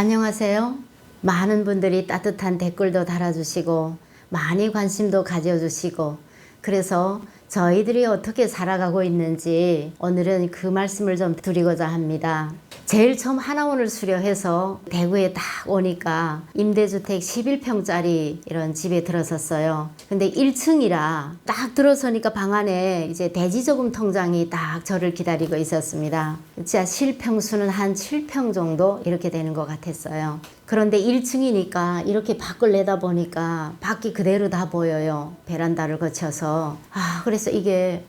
안녕하세요. 많은 분들이 따뜻한 댓글도 달아주시고 많이 관심도 가져주시고 그래서 저희들이 어떻게 살아가고 있는지 오늘은 그 말씀을 좀 드리고자 합니다. 제일 처음 하나원을 수료해서 대구에 딱 오니까 임대주택 11평짜리 이런 집에 들어섰어요. 근데 1층이라 딱 들어서니까 방 안에 이제 대지저금 통장이 딱 저를 기다리고 있었습니다. 진짜 실평수는 한 7평 정도 이렇게 되는 것 같았어요. 그런데 1층이니까 이렇게 밖을 내다보니까 밖이 그대로 다 보여요. 베란다를 거쳐서. 그래서 이게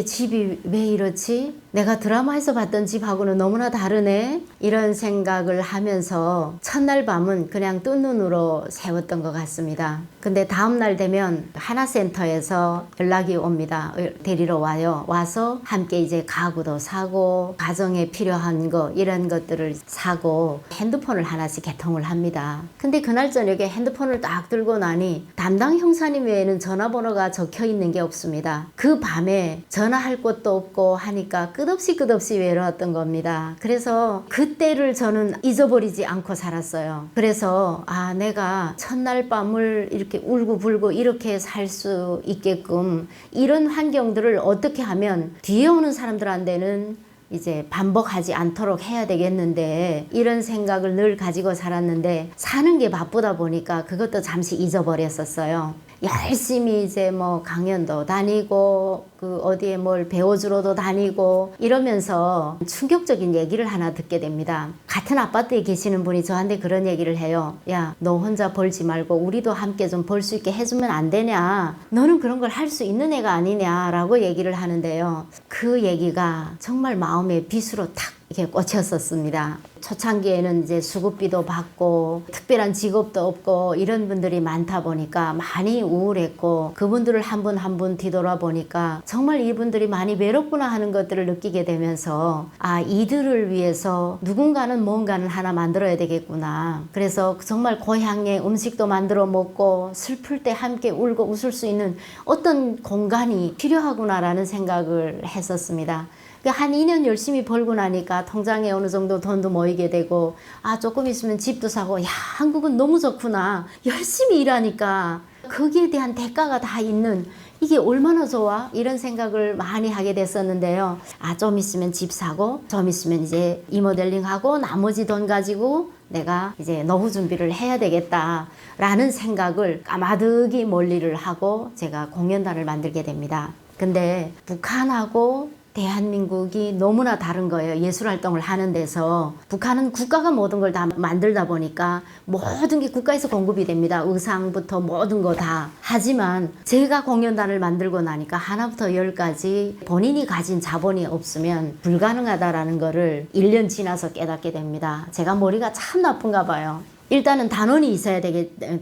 집이 왜 이렇지? 내가 드라마에서 봤던 집하고는 너무나 다르네? 이런 생각을 하면서 첫날 밤은 그냥 뜬 눈으로 세웠던 것 같습니다. 근데 다음날 되면 하나센터에서 연락이 옵니다. 데리러 와요. 와서 함께 이제 가구도 사고 가정에 필요한 거 이런 것들을 사고 핸드폰을 하나씩 개통을 합니다. 근데 그날 저녁에 핸드폰을 딱 들고 나니 담당 형사님 외에는 전화번호가 적혀 있는 게 없습니다. 그 밤에 전화할 곳도 없고 하니까 끝없이 외로웠던 겁니다. 그래서 그때를 저는 잊어버리지 않고 살았어요. 그래서 내가 첫날 밤을 이렇게 울고불고 이렇게 살 수 있게끔 이런 환경들을 어떻게 하면 뒤에 오는 사람들한테는 이제 반복하지 않도록 해야 되겠는데 이런 생각을 늘 가지고 살았는데 사는 게 바쁘다 보니까 그것도 잠시 잊어버렸었어요. 열심히 이제 뭐 강연도 다니고 그 어디에 뭘 배워주러도 다니고 이러면서 충격적인 얘기를 하나 듣게 됩니다. 같은 아파트에 계시는 분이 저한테 그런 얘기를 해요. 야, 너 혼자 벌지 말고 우리도 함께 좀 벌 수 있게 해주면 안 되냐? 너는 그런 걸 할 수 있는 애가 아니냐? 라고 얘기를 하는데요. 그 얘기가 정말 마음의 빗으로 탁 이렇게 꽂혔었습니다. 초창기에는 이제 수급비도 받고 특별한 직업도 없고 이런 분들이 많다 보니까 많이 우울했고 그분들을 한 분 한 분 뒤돌아보니까 정말 이분들이 많이 외롭구나 하는 것들을 느끼게 되면서 이들을 위해서 누군가는 뭔가는 하나 만들어야 되겠구나. 그래서 정말 고향의 음식도 만들어 먹고 슬플 때 함께 울고 웃을 수 있는 어떤 공간이 필요하구나라는 생각을 했었습니다. 한 2년 열심히 벌고 나니까 통장에 어느 정도 돈도 모이게 되고 조금 있으면 집도 사고 한국은 너무 좋구나. 열심히 일하니까 거기에 대한 대가가 다 있는 이게 얼마나 좋아? 이런 생각을 많이 하게 됐었는데요. 좀 있으면 집 사고 좀 있으면 이제 리모델링하고 나머지 돈 가지고 내가 이제 노후 준비를 해야 되겠다라는 생각을 까마득히 멀리를 하고 제가 공연단을 만들게 됩니다. 근데 북한하고 대한민국이 너무나 다른 거예요. 예술활동을 하는 데서. 북한은 국가가 모든 걸 다 만들다 보니까 모든 게 국가에서 공급이 됩니다. 의상부터 모든 거 다. 하지만 제가 공연단을 만들고 나니까 하나부터 열까지 본인이 가진 자본이 없으면 불가능하다라는 거를 1년 지나서 깨닫게 됩니다. 제가 머리가 참 나쁜가 봐요. 일단은 단원이 있어야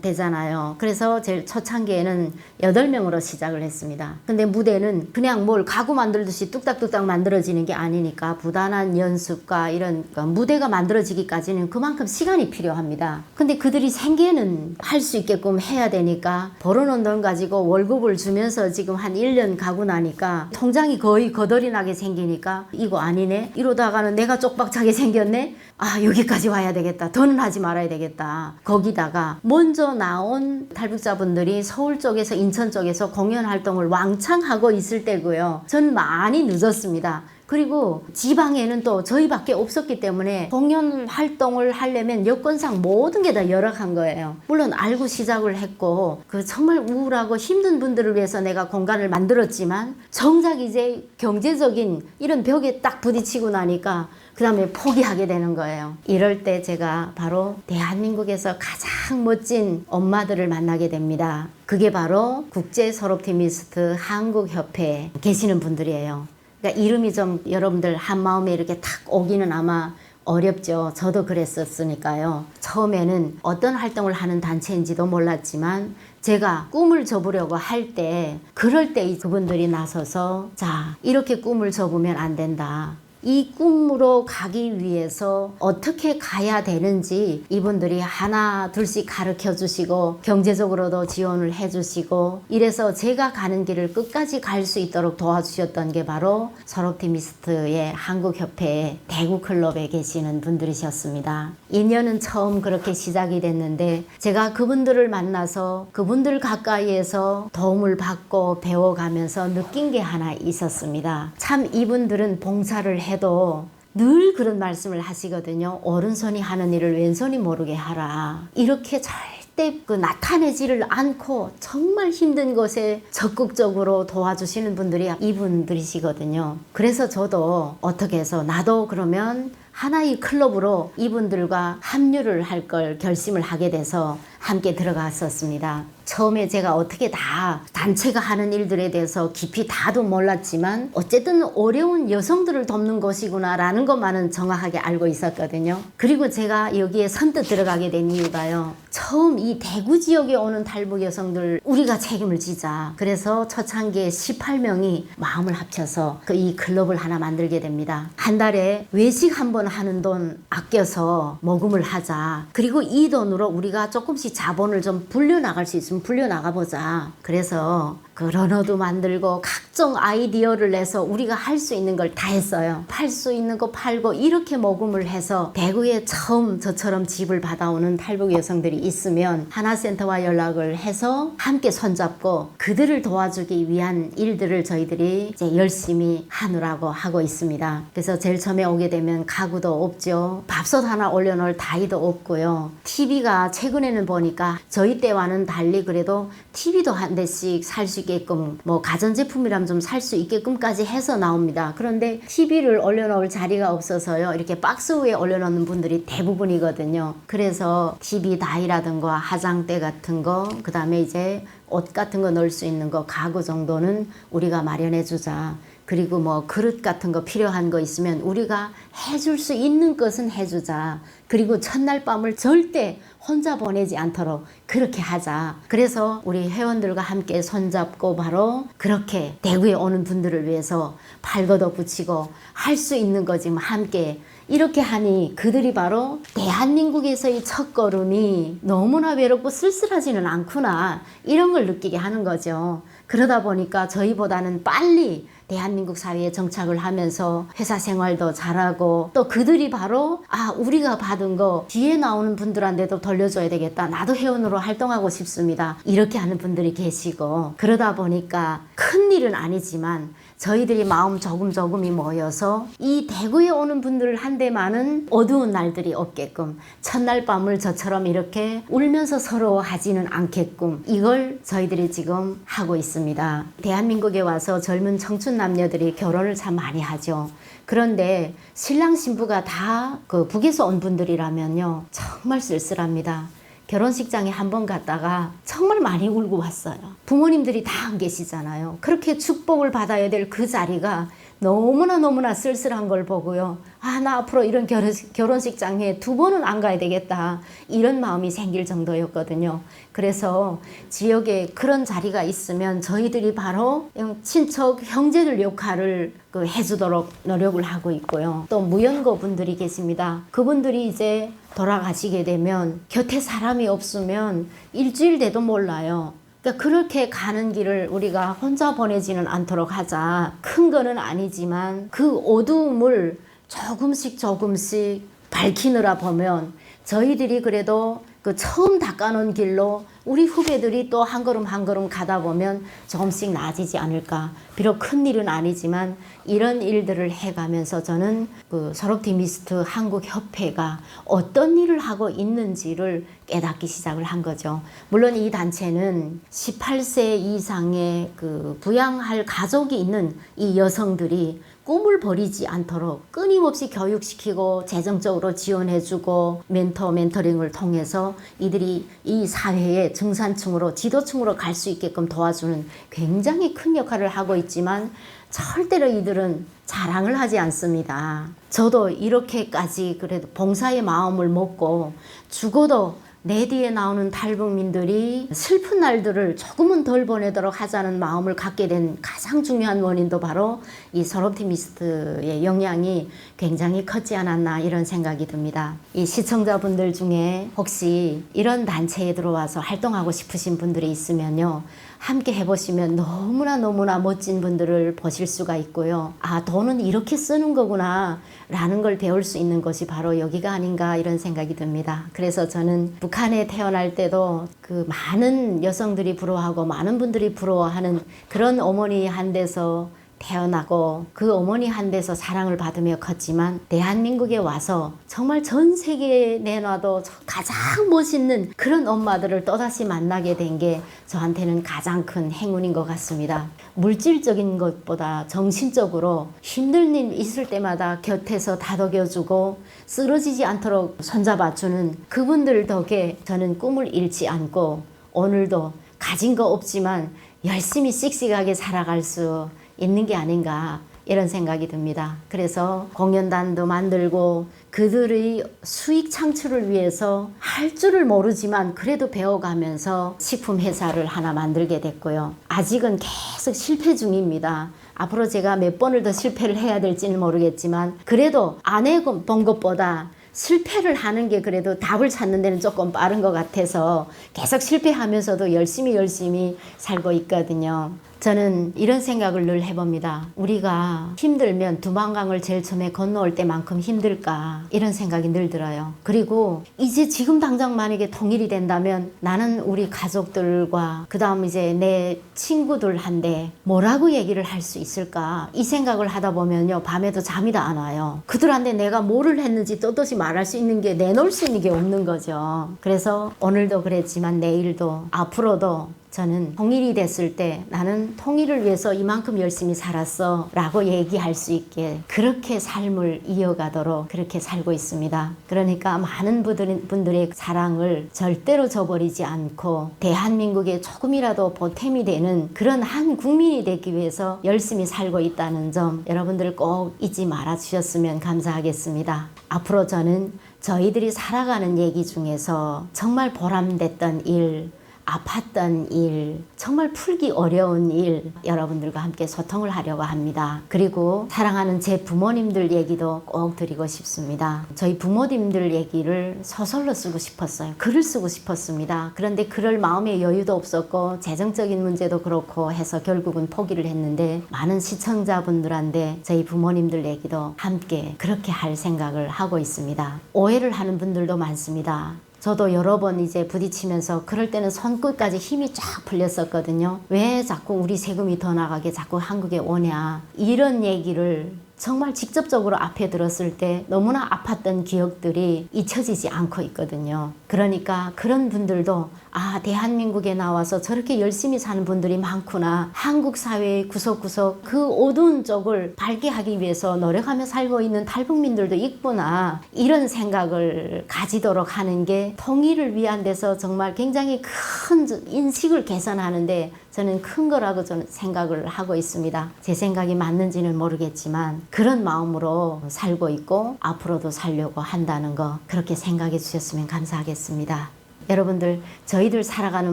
되잖아요. 그래서 제일 초창기에는 8명으로 시작을 했습니다. 근데 무대는 그냥 뭘 가구 만들듯이 뚝딱뚝딱 만들어지는 게 아니니까 부단한 연습과 이런 무대가 만들어지기까지는 그만큼 시간이 필요합니다. 근데 그들이 생계는 할 수 있게끔 해야 되니까 벌어놓은 돈 가지고 월급을 주면서 지금 한 1년 가고 나니까 통장이 거의 거덜이 나게 생기니까 이거 아니네? 이러다가는 내가 쪽박차게 생겼네? 여기까지 와야 되겠다. 더는 하지 말아야 되겠다. 거기다가 먼저 나온 탈북자분들이 서울 쪽에서 인천 쪽에서 공연 활동을 왕창 하고 있을 때고요. 전 많이 늦었습니다. 그리고 지방에는 또 저희밖에 없었기 때문에 공연 활동을 하려면 여건상 모든 게 다 열악한 거예요. 물론 알고 시작을 했고 그 정말 우울하고 힘든 분들을 위해서 내가 공간을 만들었지만 정작 이제 경제적인 이런 벽에 딱 부딪히고 나니까 그 다음에 포기하게 되는 거예요. 이럴 때 제가 바로 대한민국에서 가장 멋진 엄마들을 만나게 됩니다. 그게 바로 국제솔로옵티미스트 한국협회에 계시는 분들이에요. 그러니까 이름이 좀 여러분들 한마음에 이렇게 탁 오기는 아마 어렵죠. 저도 그랬었으니까요. 처음에는 어떤 활동을 하는 단체인지도 몰랐지만 제가 꿈을 접으려고 할 때 그럴 때 그분들이 나서서 자, 이렇게 꿈을 접으면 안 된다. 이 꿈으로 가기 위해서 어떻게 가야 되는지 이분들이 하나 둘씩 가르쳐 주시고 경제적으로도 지원을 해 주시고 이래서 제가 가는 길을 끝까지 갈 수 있도록 도와주셨던 게 바로 서럽티미스트의 한국협회 대구 클럽에 계시는 분들이셨습니다. 인연은 처음 그렇게 시작이 됐는데 제가 그분들을 만나서 그분들 가까이에서 도움을 받고 배워가면서 느낀 게 하나 있었습니다. 참 이분들은 봉사를 해도 늘 그런 말씀을 하시거든요. 오른손이 하는 일을 왼손이 모르게 하라. 이렇게 절대 나타내지를 않고 정말 힘든 것에 적극적으로 도와주시는 분들이 이분들이시거든요. 그래서 저도 어떻게 해서 나도 그러면 하나의 클럽으로 이분들과 합류를 할 걸 결심을 하게 돼서 함께 들어갔었습니다. 처음에 제가 어떻게 다 단체가 하는 일들에 대해서 깊이 다도 몰랐지만 어쨌든 어려운 여성들을 돕는 것이구나 라는 것만은 정확하게 알고 있었거든요. 그리고 제가 여기에 선뜻 들어가게 된 이유가요. 처음 이 대구 지역에 오는 탈북 여성들 우리가 책임을 지자. 그래서 초창기에 18명이 마음을 합쳐서 이 클럽을 하나 만들게 됩니다. 한 달에 외식 한 번 하는 돈 아껴서 모금을 하자. 그리고 이 돈으로 우리가 조금씩 자본을 좀 불려나갈 수 있으면 불려나가보자. 그래서 그 러너도 만들고 각종 아이디어를 내서 우리가 할 수 있는 걸 다 했어요. 팔 수 있는 거 팔고 이렇게 모금을 해서 대구에 처음 저처럼 집을 받아오는 탈북 여성들이 있으면 하나센터와 연락을 해서 함께 손잡고 그들을 도와주기 위한 일들을 저희들이 이제 열심히 하느라고 하고 있습니다. 그래서 제일 처음에 오게 되면 가구도 없죠. 밥솥 하나 올려놓을 다이도 없고요. TV가 최근에는 보니까 저희 때와는 달리 그래도 TV도 한 대씩 살 수 있게끔 뭐 가전제품이라면 좀 살 수 있게끔까지 해서 나옵니다. 그런데 TV를 올려놓을 자리가 없어서요. 이렇게 박스 위에 올려놓는 분들이 대부분이거든요. 그래서 TV 다이라든가 화장대 같은 거, 그 다음에 이제 옷 같은 거 넣을 수 있는 거, 가구 정도는 우리가 마련해 주자. 그리고 뭐 그릇 같은 거 필요한 거 있으면 우리가 해줄 수 있는 것은 해주자. 그리고 첫날 밤을 절대 혼자 보내지 않도록 그렇게 하자. 그래서 우리 회원들과 함께 손잡고 바로 그렇게 대구에 오는 분들을 위해서 팔걷어 붙이고 할 수 있는 거지 함께 이렇게 하니 그들이 바로 대한민국에서의 첫걸음이 너무나 외롭고 쓸쓸하지는 않구나 이런 걸 느끼게 하는 거죠. 그러다 보니까 저희보다는 빨리 대한민국 사회에 정착을 하면서 회사 생활도 잘하고 또 그들이 바로 우리가 받은 거 뒤에 나오는 분들한테도 돌려줘야 되겠다. 나도 회원으로 활동하고 싶습니다. 이렇게 하는 분들이 계시고 그러다 보니까 큰 일은 아니지만 저희들이 마음 조금이 모여서 이 대구에 오는 분들 한데만은 어두운 날들이 없게끔 첫날 밤을 저처럼 이렇게 울면서 서러워하지는 않게끔 이걸 저희들이 지금 하고 있습니다. 대한민국에 와서 젊은 청춘 남녀들이 결혼을 참 많이 하죠. 그런데 신랑 신부가 다 그 북에서 온 분들이라면요 정말 쓸쓸합니다. 결혼식장에 한 번 갔다가 정말 많이 울고 왔어요. 부모님들이 다 안 계시잖아요. 그렇게 축복을 받아야 될 그 자리가 너무나 쓸쓸한 걸 보고요. 나 앞으로 이런 결혼식장에 2번은 안 가야 되겠다. 이런 마음이 생길 정도였거든요. 그래서 지역에 그런 자리가 있으면 저희들이 바로 친척 형제들 역할을 해주도록 노력을 하고 있고요. 또 무연고 분들이 계십니다. 그분들이 이제 돌아가시게 되면 곁에 사람이 없으면 일주일 돼도 몰라요. 그러니까 그렇게 가는 길을 우리가 혼자 보내지는 않도록 하자. 큰 거는 아니지만 그 어두움을 조금씩 밝히느라 보면 저희들이 그래도 그 처음 닦아놓은 길로 우리 후배들이 또 한 걸음 가다 보면 조금씩 나아지지 않을까. 비록 큰 일은 아니지만 이런 일들을 해가면서 저는 그 서럽티미스트 한국협회가 어떤 일을 하고 있는지를 깨닫기 시작을 한 거죠. 물론 이 단체는 18세 이상의 그 부양할 가족이 있는 이 여성들이 꿈을 버리지 않도록 끊임없이 교육시키고 재정적으로 지원해주고 멘토링을 통해서 이들이 이 사회의 중산층으로 지도층으로 갈 수 있게끔 도와주는 굉장히 큰 역할을 하고 있지만 절대로 이들은 자랑을 하지 않습니다. 저도 이렇게까지 그래도 봉사의 마음을 먹고 죽어도 내 뒤에 나오는 탈북민들이 슬픈 날들을 조금은 덜 보내도록 하자는 마음을 갖게 된 가장 중요한 원인도 바로 이 선옵티미스트의 영향이 굉장히 컸지 않았나 이런 생각이 듭니다. 이 시청자분들 중에 혹시 이런 단체에 들어와서 활동하고 싶으신 분들이 있으면요, 함께 해보시면 너무나 멋진 분들을 보실 수가 있고요. 아, 돈은 이렇게 쓰는 거구나 라는 걸 배울 수 있는 곳이 바로 여기가 아닌가 이런 생각이 듭니다. 그래서 저는 북한에 태어날 때도 그 많은 여성들이 부러워하고 많은 분들이 부러워하는 그런 어머니 한 데서 태어나고 그 어머니 한 데서 사랑을 받으며 컸지만 대한민국에 와서 정말 전 세계에 내놔도 가장 멋있는 그런 엄마들을 또다시 만나게 된 게 저한테는 가장 큰 행운인 것 같습니다. 물질적인 것보다 정신적으로 힘든 일 있을 때마다 곁에서 다독여주고 쓰러지지 않도록 손잡아주는 그분들 덕에 저는 꿈을 잃지 않고 오늘도 가진 거 없지만 열심히 씩씩하게 살아갈 수 있는 게 아닌가 이런 생각이 듭니다. 그래서 공연단도 만들고 그들의 수익 창출을 위해서 할 줄을 모르지만 그래도 배워가면서 식품 회사를 하나 만들게 됐고요. 아직은 계속 실패 중입니다. 앞으로 제가 몇 번을 더 실패를 해야 될지는 모르겠지만 그래도 안 해본 것보다 실패를 하는 게 그래도 답을 찾는 데는 조금 빠른 것 같아서 계속 실패하면서도 열심히 살고 있거든요. 저는 이런 생각을 늘 해봅니다. 우리가 힘들면 두만강을 제일 처음에 건너올 때만큼 힘들까 이런 생각이 늘 들어요. 그리고 이제 지금 당장 만약에 통일이 된다면 나는 우리 가족들과 그 다음 이제 내 친구들한테 뭐라고 얘기를 할 수 있을까 이 생각을 하다 보면요, 밤에도 잠이 다 안 와요. 그들한테 내가 뭐를 했는지 떳떳이 말할 수 있는 게, 내놓을 수 있는 게 없는 거죠. 그래서 오늘도 그랬지만 내일도 앞으로도 저는 통일이 됐을 때 나는 통일을 위해서 이만큼 열심히 살았어 라고 얘기할 수 있게 그렇게 삶을 이어가도록 그렇게 살고 있습니다. 그러니까 많은 분들의 사랑을 절대로 저버리지 않고 대한민국에 조금이라도 보탬이 되는 그런 한 국민이 되기 위해서 열심히 살고 있다는 점 여러분들 꼭 잊지 말아 주셨으면 감사하겠습니다. 앞으로 저는 저희들이 살아가는 얘기 중에서 정말 보람됐던 일, 아팠던 일, 정말 풀기 어려운 일 여러분들과 함께 소통을 하려고 합니다. 그리고 사랑하는 제 부모님들 얘기도 꼭 드리고 싶습니다. 저희 부모님들 얘기를 소설로 쓰고 싶었어요. 글을 쓰고 싶었습니다. 그런데 그럴 마음의 여유도 없었고 재정적인 문제도 그렇고 해서 결국은 포기를 했는데 많은 시청자분들한테 저희 부모님들 얘기도 함께 그렇게 할 생각을 하고 있습니다. 오해를 하는 분들도 많습니다. 저도 여러 번 이제 부딪히면서 그럴 때는 손끝까지 힘이 쫙 풀렸었거든요. 왜 자꾸 우리 세금이 더 나가게 자꾸 한국에 오냐. 이런 얘기를 정말 직접적으로 앞에 들었을 때 너무나 아팠던 기억들이 잊혀지지 않고 있거든요. 그러니까 그런 분들도 아, 대한민국에 나와서 저렇게 열심히 사는 분들이 많구나. 한국 사회의 구석구석 그 어두운 쪽을 밝게 하기 위해서 노력하며 살고 있는 탈북민들도 있구나. 이런 생각을 가지도록 하는 게 통일을 위한 데서 정말 굉장히 큰 인식을 개선하는데 저는 큰 거라고 저는 생각을 하고 있습니다. 제 생각이 맞는지는 모르겠지만 그런 마음으로 살고 있고 앞으로도 살려고 한다는 거 그렇게 생각해 주셨으면 감사하겠습니다. 여러분들 저희들 살아가는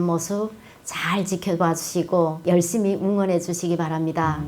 모습 잘 지켜봐 주시고 열심히 응원해 주시기 바랍니다.